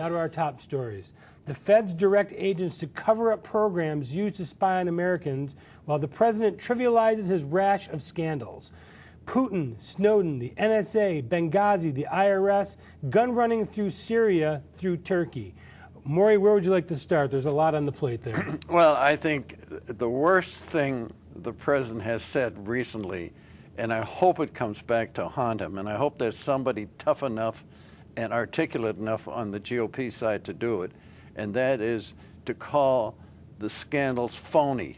Now to our top stories. The feds direct agents to cover up programs used to spy on Americans, while the president trivializes his rash of scandals. Putin, Snowden, the NSA, Benghazi, the IRS, gun running through Syria, through Turkey. Maury, where would you like to start? There's a lot on the plate there. Well, I think the worst thing the president has said recently, and I hope it comes back to haunt him, and I hope there's somebody tough enough and articulate enough on the GOP side to do it, and that is to call the scandals phony.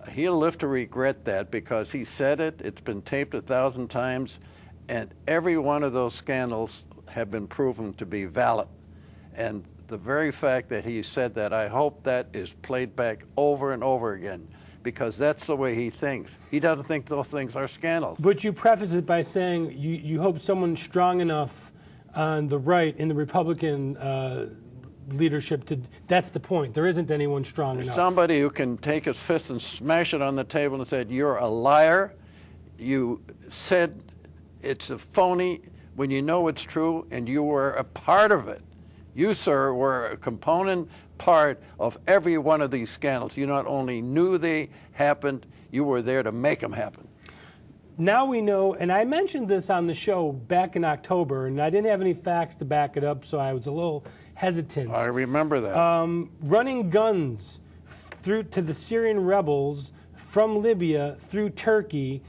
He'll live to regret that because he said it, it's been taped 1,000 times, and every one of those scandals have been proven to be valid. And the very fact that he said that, I hope that is played back over and over again, because that's the way he thinks. He doesn't think those things are scandals. But you preface it by saying you hope someone strong enough on the right in the Republican leadership to, that's the point. There isn't anyone strong enough. Somebody who can take his fist and smash it on the table and say, you're a liar, you said it's a phony when you know it's true, and you were a part of it. You, sir, were a component part of every one of these scandals. You not only knew they happened, you were there to make them happen. Now we know, and I mentioned this on the show back in October, and I didn't have any facts to back it up, so I was a little hesitant. I remember that. Running guns through to the Syrian rebels from Libya through Turkey,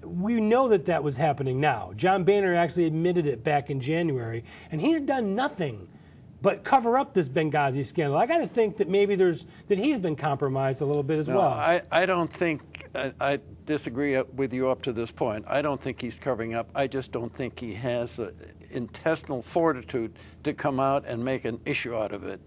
we know that that was happening now. John Boehner actually admitted it back in January, and he's done nothing but cover up this Benghazi scandal. I got to think that maybe that he's been compromised a little bit as well. I don't think, I disagree with you up to this point. I don't think he's covering up. I just don't think he has the intestinal fortitude to come out and make an issue out of it.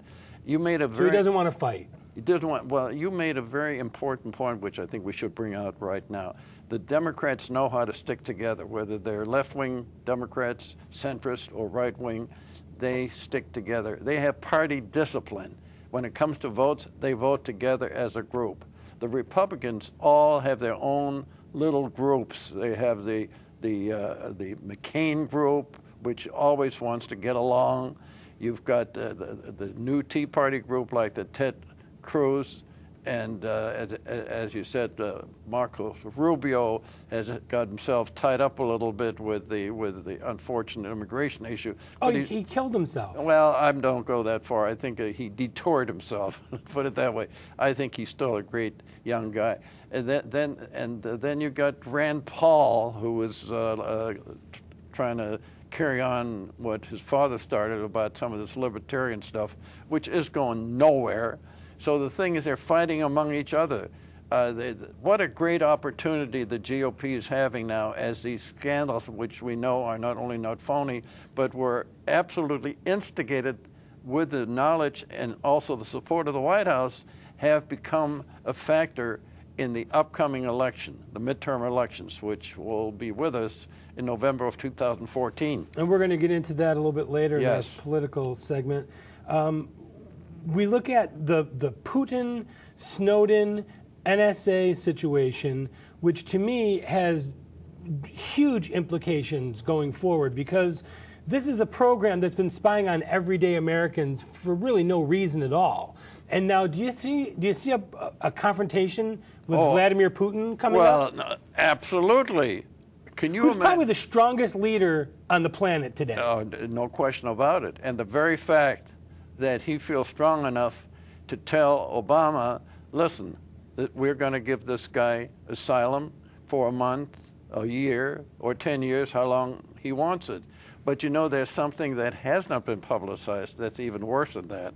You made a very... So he doesn't want to fight. He doesn't want, well, you made a very important point, which I think we should bring out right now. The Democrats know how to stick together, whether they're left-wing Democrats, centrist, or right-wing. They stick together. They have party discipline. When it comes to votes, they vote together as a group. The Republicans all have their own little groups. They have the McCain group, which always wants to get along. You've got the new Tea Party group like the Ted Cruz, and as you said, Marco Rubio has got himself tied up a little bit with the unfortunate immigration issue. Oh, he killed himself. Well, I don't go that far. I think he detoured himself. Put it that way. I think he's still a great young guy. And then you got Rand Paul, who was trying to carry on what his father started about some of this libertarian stuff, which is going nowhere. So the thing is, they're fighting among each other. What a great opportunity the GOP is having now, as these scandals, which we know are not only not phony, but were absolutely instigated with the knowledge and also the support of the White House, have become a factor in the upcoming election, the midterm elections, which will be with us in November of 2014. And we're going to get into that a little bit later. Yes. In that political segment. We look at the Putin, Snowden, NSA situation, which to me has huge implications going forward, because this is a program that's been spying on everyday Americans for really no reason at all. And now, do you see a confrontation with Vladimir Putin coming up? Well, no, absolutely. Can you Who's imagine? probably the strongest leader on the planet today? Oh, no question about it. And the very fact that he feels strong enough to tell Obama, listen, that we're going to give this guy asylum for a month, a year, or 10 years, how long he wants it. But you know, there's something that has not been publicized that's even worse than that,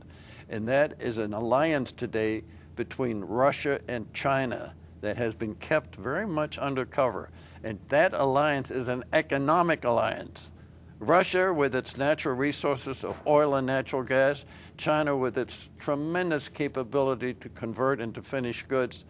and that is an alliance today between Russia and China that has been kept very much undercover. And that alliance is an economic alliance. Russia with its natural resources of oil and natural gas, China with its tremendous capability to convert into finished goods,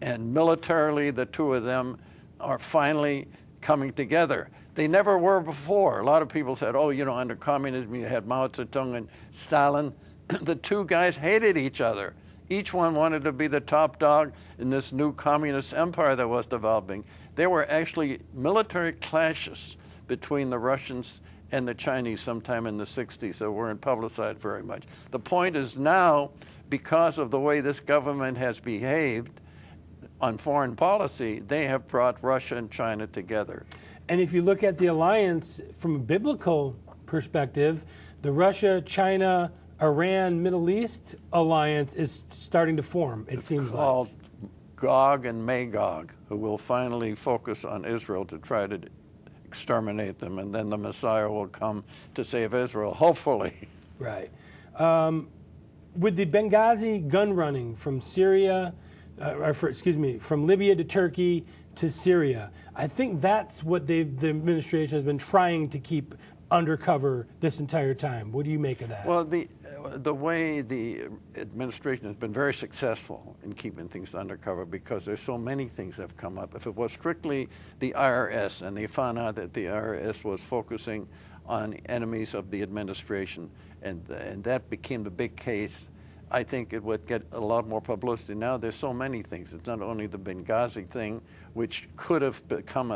and militarily the two of them are finally coming together. They never were before. A lot of people said, oh, you know, under communism you had Mao Zedong and Stalin. The two guys hated each other. Each one wanted to be the top dog in this new communist empire that was developing. There were actually military clashes between the Russians and the Chinese sometime in the 60s that weren't publicized very much. The point is now, because of the way this government has behaved on foreign policy, they have brought Russia and China together. And if you look at the alliance from a biblical perspective, the Russia, China, Iran, Middle East alliance is starting to form, it seems like. Called Gog and Magog, who will finally focus on Israel to try to exterminate them, and then the Messiah will come to save Israel, hopefully. Right. With the Benghazi gun running from Syria, from Libya to Turkey to Syria, I think that's what the administration has been trying to keep undercover this entire time. What do you make of that? Well, the way the administration has been very successful in keeping things undercover, because there's so many things that have come up. If it was strictly the IRS, and they found out that the IRS was focusing on enemies of the administration, and that became the big case, I think it would get a lot more publicity. Now there's so many things. It's not only the Benghazi thing, which could have become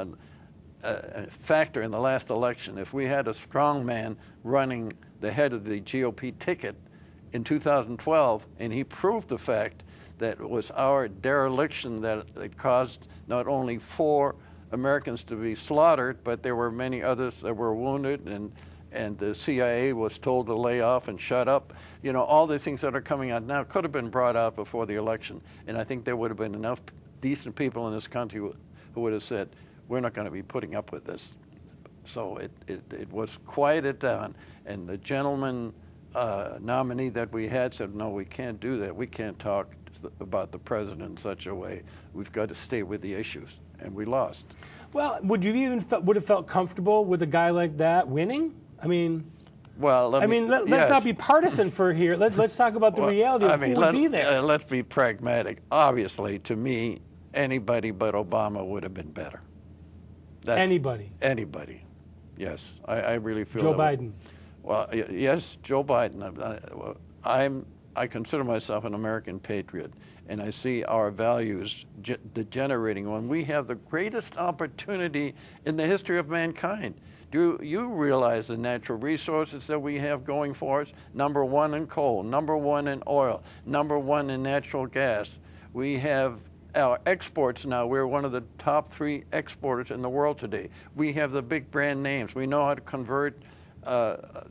a factor in the last election. If we had a strong man running the head of the GOP ticket in 2012, and he proved the fact that it was our dereliction that it caused not only 4 Americans to be slaughtered, but there were many others that were wounded, and the CIA was told to lay off and shut up. You know, all the things that are coming out now could have been brought out before the election, and I think there would have been enough decent people in this country who would have said, we're not going to be putting up with this. So it was quieted down, and the gentleman nominee that we had said, no, we can't do that. We can't talk about the president in such a way. We've got to stay with the issues, and we lost. Well, would you even would have felt comfortable with a guy like that winning? I mean, well, let's yes. not be partisan for here. Let's talk about the reality of who would be there. Let's be pragmatic. Obviously, to me, anybody but Obama would have been better. Anybody. Yes, I really feel Joe Biden. Well, yes, Joe Biden. I consider myself an American patriot, and I see our values degenerating when we have the greatest opportunity in the history of mankind. Do you realize the natural resources that we have going for us? Number 1 in coal, number 1 in oil, number 1 in natural gas. We have our exports now. We're one of the top 3 exporters in the world today. We have the big brand names. We know how to convert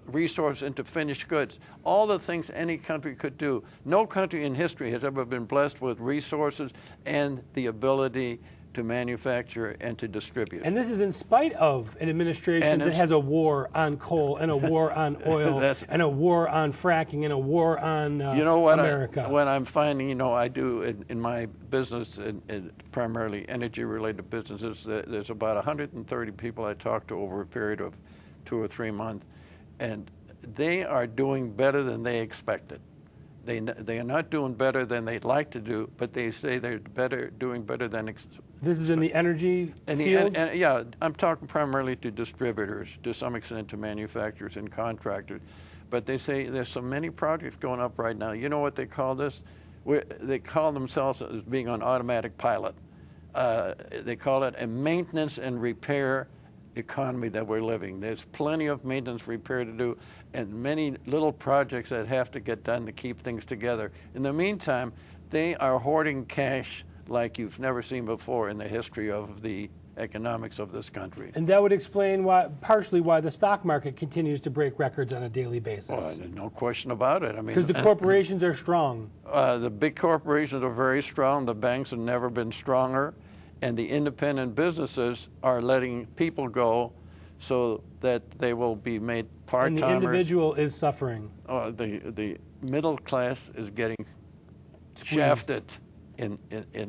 resources into finished goods. All the things any country could do. No country in history has ever been blessed with resources and the ability to manufacture and to distribute. And this is in spite of an administration that has a war on coal and a war on oil and a war on fracking and a war on America. What I'm finding, I do in my business, in primarily energy-related businesses, there's about 130 people I talk to over a period of 2 or 3 months, and they are doing better than they expected. They are not doing better than they'd like to do, but they say they're doing better than. This is in the energy field? Yeah, I'm talking primarily to distributors, to some extent to manufacturers and contractors. But they say there's so many projects going up right now. You know what they call this? They call themselves as being on automatic pilot. They call it a maintenance and repair economy that we're living. There's plenty of maintenance repair to do and many little projects that have to get done to keep things together. In the meantime, they are hoarding cash like you've never seen before in the history of the economics of this country. And that would explain partially why the stock market continues to break records on a daily basis. Well, no question about it. I mean, because the corporations are strong. The big corporations are very strong. The banks have never been stronger. And the independent businesses are letting people go so that they will be made part-timers. And the individual is suffering. The middle class is getting shafted in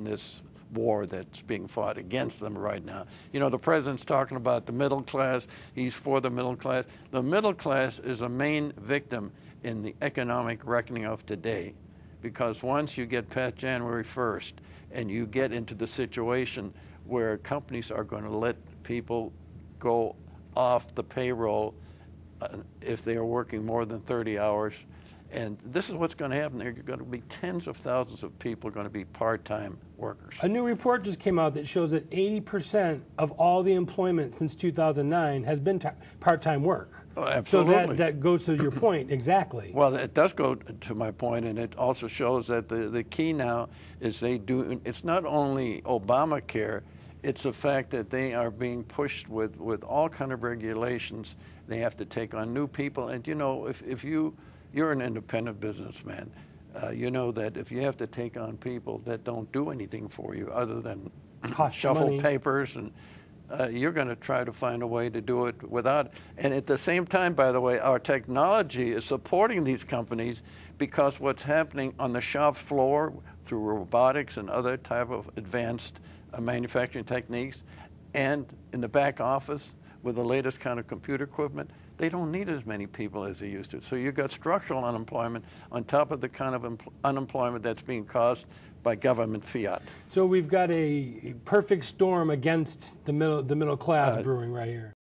this war that's being fought against them right now. The president's talking about the middle class. He's for the middle class. The middle class is a main victim in the economic reckoning of today, because once you get past January 1st, and you get into the situation where companies are going to let people go off the payroll if they are working more than 30 hours, And this is what's going to happen. There are going to be tens of thousands of people going to be part-time workers. A new report just came out that shows that 80% of all the employment since 2009 has been part-time work. Oh, absolutely. So that goes to your point, exactly. Well, it does go to my point, and it also shows that the key now is it's not only Obamacare, it's the fact that they are being pushed with all kind of regulations. They have to take on new people. And you know, if you're an independent businessman, you know that if you have to take on people that don't do anything for you other than shuffle money. papers, and you're going to try to find a way to do it without. And at the same time, by the way, our technology is supporting these companies, because what's happening on the shop floor through robotics and other type of advanced manufacturing techniques, and in the back office with the latest kind of computer equipment, they don't need as many people as they used to. So you've got structural unemployment on top of the kind of unemployment that's being caused by government fiat. So we've got a perfect storm against the middle class brewing right here.